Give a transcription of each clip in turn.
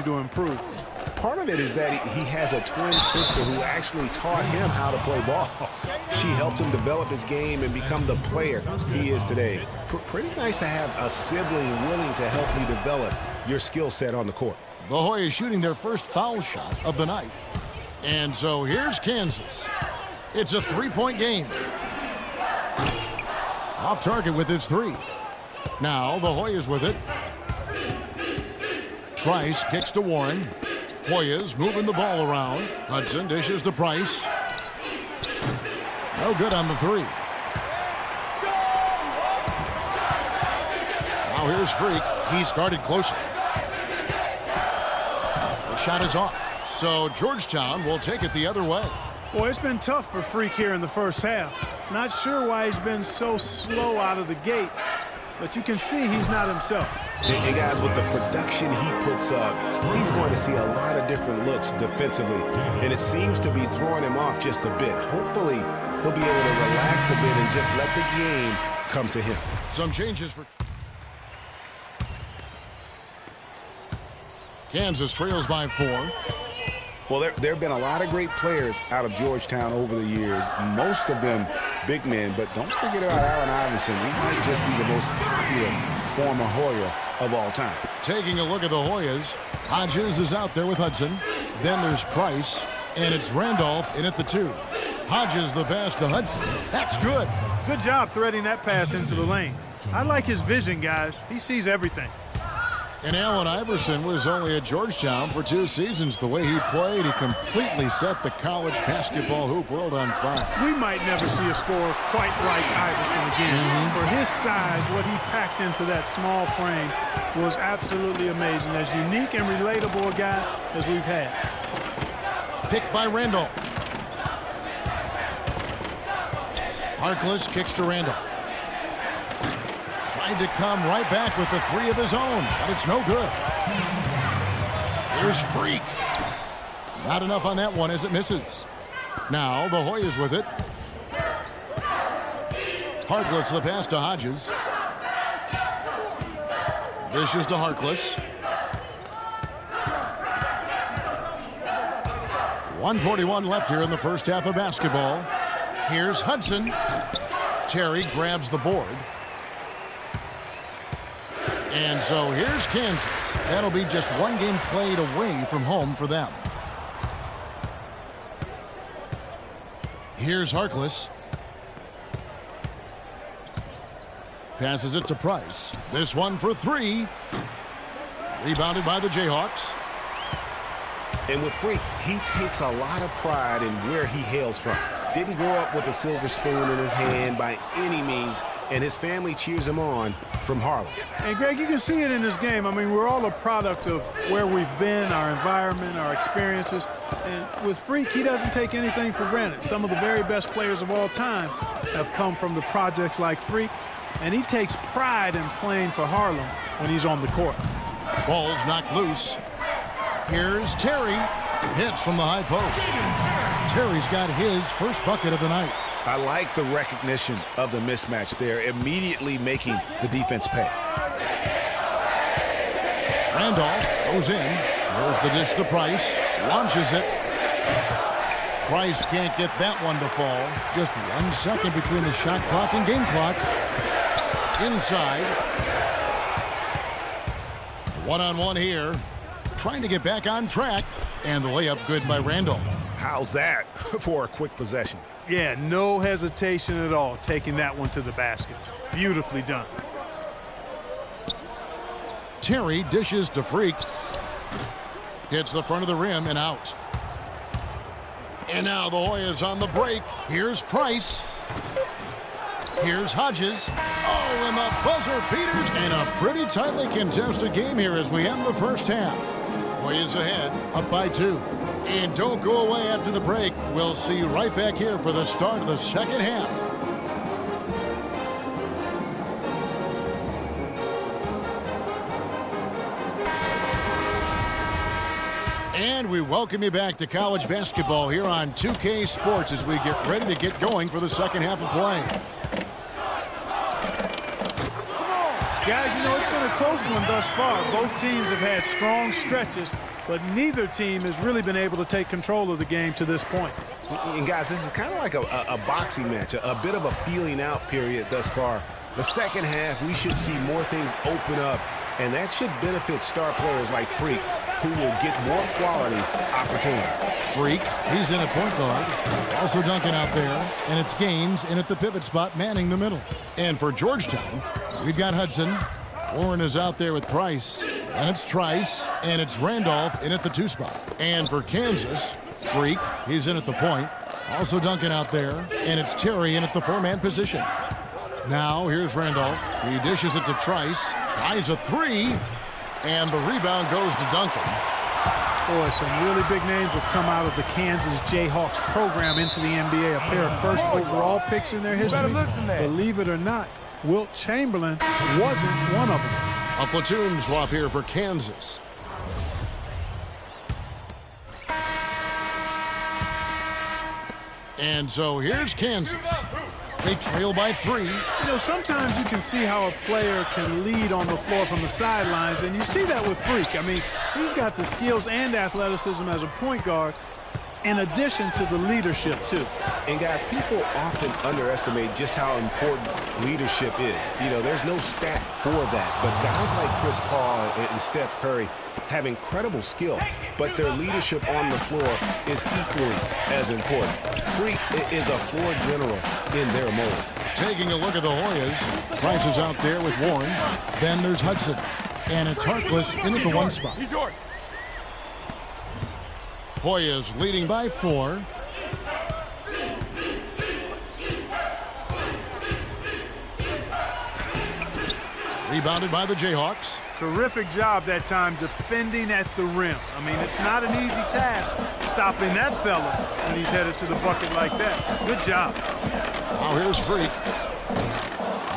to improve. Part of it is that he has a twin sister who actually taught him how to play ball. She helped him develop his game and become the player he is today. Pretty nice to have a sibling willing to help you develop your skill set on the court. The Hoyas shooting their first foul shot of the night. And so here's Kansas. It's a three-point game. Off target with his three. Now the Hoyas with it. Trice kicks to Warren. Hoyas moving the ball around. Hudson dishes to Price. No good on the three. Now here's Freak. He's guarded closer. The shot is off. So Georgetown will take it the other way. Boy, it's been tough for Freak here in the first half. Not sure why he's been so slow out of the gate, but you can see he's not himself. And guys, with the production he puts up, he's going to see a lot of different looks defensively, and it seems to be throwing him off just a bit. Hopefully, he'll be able to relax a bit and just let the game come to him. Some changes for Kansas trails by 4. Well, there have been a lot of great players out of Georgetown over the years, most of them big men, but don't forget about Allen Iverson. He might just be the most popular former Hoya of all time. Taking a look at the Hoyas, Hodges is out there with Hudson. Then there's Price, and it's Randolph in at the 2. Hodges the pass to Hudson. That's good. Good job threading that pass into the lane. I like his vision, guys. He sees everything. And Allen Iverson was only at Georgetown for 2 seasons. The way he played, he completely set the college basketball hoop world on fire. We might never see a scorer quite like Iverson again. For his size, what he packed into that small frame was absolutely amazing. As unique and relatable a guy as we've had. Picked by Randolph. Harkless kicks to Randolph. Trying to come right back with the 3 of his own, but it's no good. Here's Freak. Not enough on that one as it misses. Now the Hoyas with it. Harkless the pass to Hodges. Dishes to Harkless. 1:41 left here in the first half of basketball. Here's Hudson. Terry grabs the board. And so here's Kansas. That'll be just 1 game played away from home for them. Here's Harkless. Passes it to Price. This one for 3. Rebounded by the Jayhawks. And with Freak, he takes a lot of pride in where he hails from. Didn't grow up with a silver spoon in his hand by any means, and his family cheers him on from Harlem. And Greg, you can see it in this game. I mean, we're all a product of where we've been, our environment, our experiences. And with Freak, he doesn't take anything for granted. Some of the very best players of all time have come from the projects like Freak, and he takes pride in playing for Harlem when he's on the court. Ball's knocked loose. Here's Terry. Hits from the high post. Terry's got his first bucket of the night. I like the recognition of the mismatch there, immediately making the defense pay. Randolph goes in. There's the dish to Price. Launches it. Price can't get that one to fall. Just 1 second between the shot clock and game clock. Inside. One-on-one here. Trying to get back on track. And the layup good by Randolph. How's that for a quick possession? Yeah, no hesitation at all taking that one to the basket. Beautifully done. Terry dishes to Freak. Hits the front of the rim and out. And now the Hoyas on the break. Here's Price. Here's Hodges. Oh, and the buzzer beaters. And a pretty tightly contested game here as we end the first half. Hoyas ahead, up by 2. And don't go away after the break. We'll see you right back here for the start of the second half. And we welcome you back to college basketball here on 2K Sports as we get ready to get going for the second half of play. Guys, you know, it's been a close one thus far. Both teams have had strong stretches, but neither team has really been able to take control of the game to this point. And guys, this is kind of like a boxing match, a bit of a feeling out period thus far. The second half, we should see more things open up, and that should benefit star players like Freak, who will get more quality opportunities. Freak, he's in at point guard. Also Duncan out there, and it's Gaines in at the pivot spot, manning the middle. And for Georgetown, we've got Hudson. Warren is out there with Price, and it's Trice, and it's Randolph in at the 2 spot. And for Kansas, Freak, he's in at the point. Also Duncan out there, and it's Terry in at the 4-man position. Now here's Randolph. He dishes it to Trice, tries a 3, and the rebound goes to Duncan. Boy, some really big names have come out of the Kansas Jayhawks program into the NBA. A pair of first overall picks in their history. Believe it or not, Wilt Chamberlain wasn't one of them. A platoon swap here for Kansas. And so here's Kansas. They trail by 3. You know, sometimes you can see how a player can lead on the floor from the sidelines, and you see that with Freak. I mean, he's got the skills and athleticism as a point guard, in addition to the leadership, too. And guys, people often underestimate just how important leadership is. You know, there's no stat for that, but guys like Chris Paul and Steph Curry have incredible skill, but their leadership on the floor is equally as important. Freak is a floor general in their mold. Taking a look at the Hoyas, Price is out there with Warren. Then there's Hudson, and it's Harkless in at the 1 spot. He's yours. Hoyas leading by 4. Rebounded by the Jayhawks. Terrific job that time defending at the rim. I mean, it's not an easy task stopping that fella when he's headed to the bucket like that. Good job. Now here's Freak.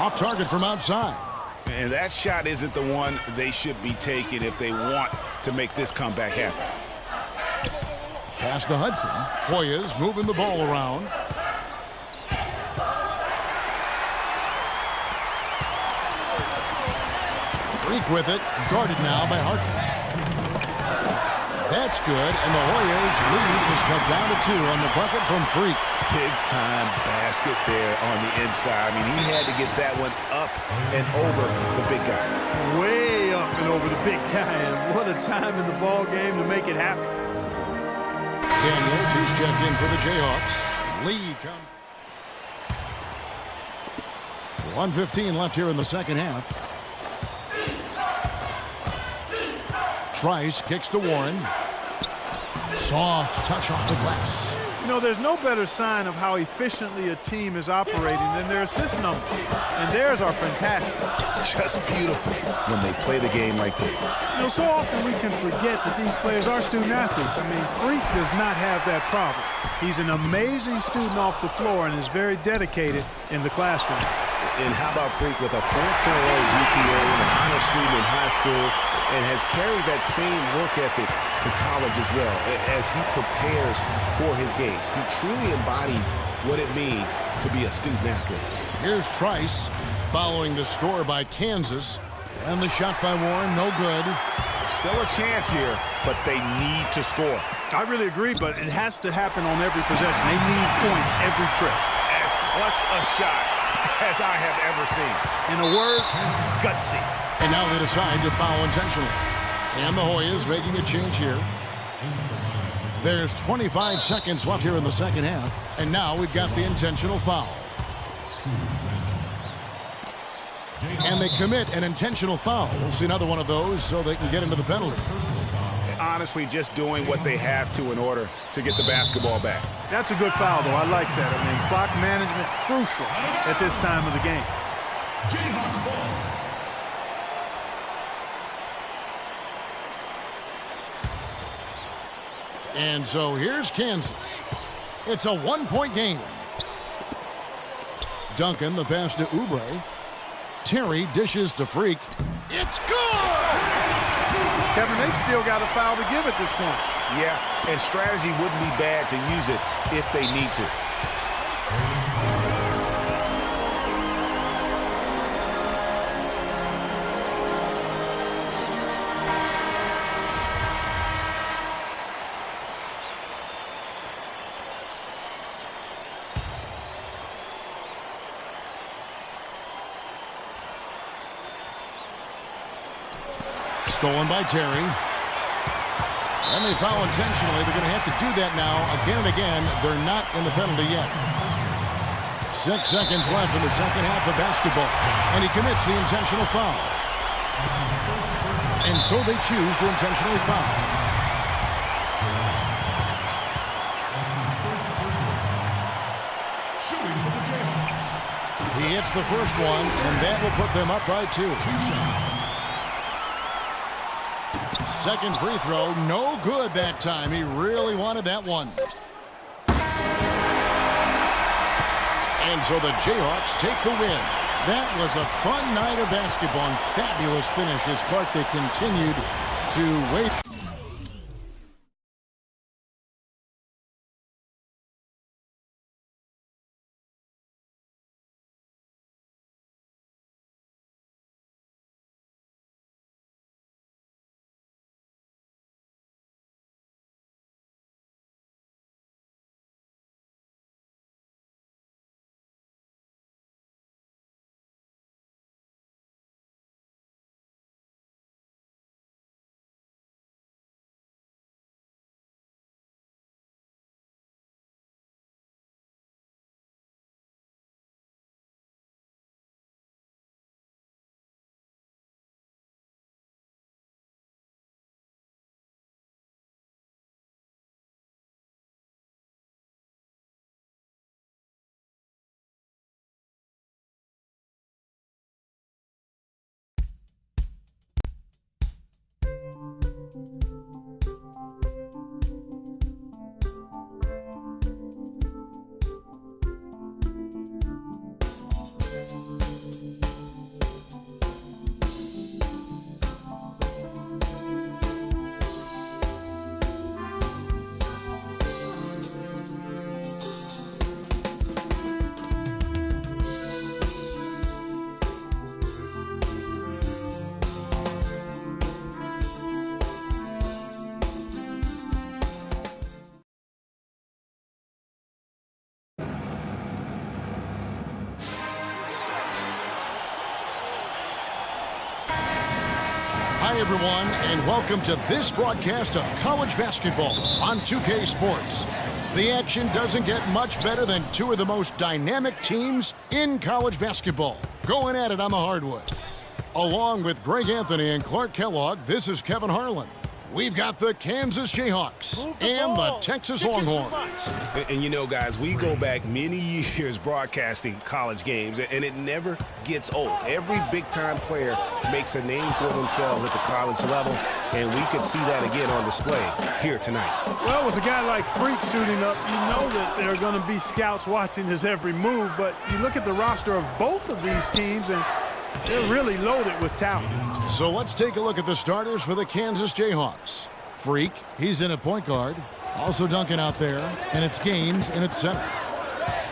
Off target from outside. And that shot isn't the one they should be taking if they want to make this comeback happen. Pass to Hudson. Hoyas moving the ball around. Freak with it. Guarded now by Harkless. That's good, and the Hoyas lead is cut down to 2 on the bucket from Freak. Big-time basket there on the inside. I mean, he had to get that one up and over the big guy. Way up and over the big guy, and what a time in the ball game to make it happen. Daniels, who's checked in for the Jayhawks. Lee comes. 1:15 left here in the second half. Trice kicks to Warren. Soft touch off the glass. You know, there's no better sign of how efficiently a team is operating than their assist numbers. And theirs are fantastic. Just beautiful when they play the game like this. You know, so often we can forget that these players are student athletes. I mean, Freak does not have that problem. He's an amazing student off the floor and is very dedicated in the classroom. And how about Freak with a 4.0 GPA, an honor student in high school, and has carried that same work ethic to college as well as he prepares for his games. He truly embodies what it means to be a student athlete. Here's Trice following the score by Kansas. And the shot by Warren, no good. Still a chance here, but they need to score. I really agree, but it has to happen on every possession. They need points every trip. As clutch a shot as I have ever seen. In a word, gutsy. And now they decide to foul intentionally. And the Hoyas making a change here. There's 25 seconds left here in the second half. And now we've got the intentional foul. And they commit an intentional foul. We'll see another one of those so they can get into the penalty. Honestly, just doing what they have to in order to get the basketball back. That's a good foul, though. I like that. I mean, clock management crucial at this time of the game. Jayhawks ball. And so here's Kansas. It's a one-point game. Duncan, the pass to Oubre. Terry dishes to Freak. It's good! Kevin, they've still got a foul to give at this point. Yeah, and strategy wouldn't be bad to use it if they need to. Stolen by Terry. And they foul intentionally. They're going to have to do that now again and again. They're not in the penalty yet. 6 seconds left in the second half of basketball. And he commits the intentional foul. And so they choose to intentionally foul. Shooting for the Jayhawks. He hits the first one, and that will put them up by 2. 2 shots. Second free throw, no good that time. He really wanted that one. And so the Jayhawks take the win. That was a fun night of basketball and fabulous finish as Clark, they continued to wait. Hi, everyone, and welcome to this broadcast of college basketball on 2K Sports. The action doesn't get much better than two of the most dynamic teams in college basketball going at it on the hardwood. Along with Greg Anthony and Clark Kellogg, this is Kevin Harlan. We've got the Kansas Jayhawks and the Texas Longhorns. And you know, guys, we go back many years broadcasting college games, and it never gets old. Every big-time player makes a name for themselves at the college level, and we could see that again on display here tonight. Well, with a guy like Freak suiting up, you know that there are going to be scouts watching his every move, but you look at the roster of both of these teams, and they're really loaded with talent. So let's take a look at the starters for the Kansas Jayhawks. Freak, he's in at point guard. Also dunking out there, and it's Gaines in at center.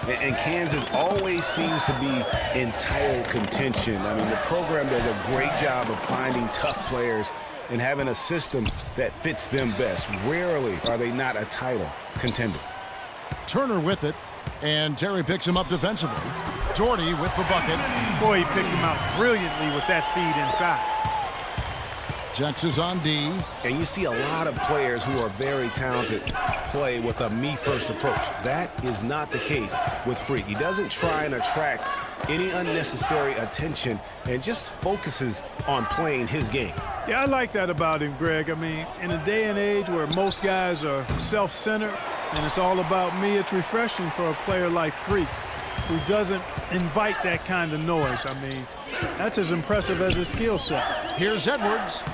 And Kansas always seems to be in title contention. I mean, the program does a great job of finding tough players and having a system that fits them best. Rarely are they not a title contender. Turner with it, and Terry picks him up defensively. Doherty with the bucket. Boy, he picked him out brilliantly with that feed inside. Texas on D. And you see a lot of players who are very talented play with a me-first approach. That is not the case with Freak. He doesn't try and attract any unnecessary attention and just focuses on playing his game. Yeah, I like that about him, Greg. I mean, in a day and age where most guys are self-centered and it's all about me, it's refreshing for a player like Freak who doesn't invite that kind of noise. I mean, that's as impressive as his skill set. Here's Edwards.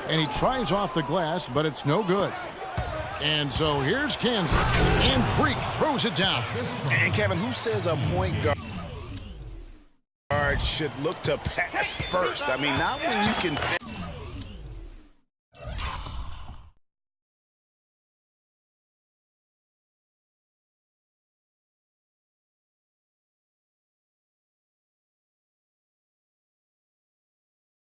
And he tries off the glass, but it's no good. And so here's Kansas. And Freak throws it down. And Kevin, who says a point guard should look to pass first? I mean, not when you can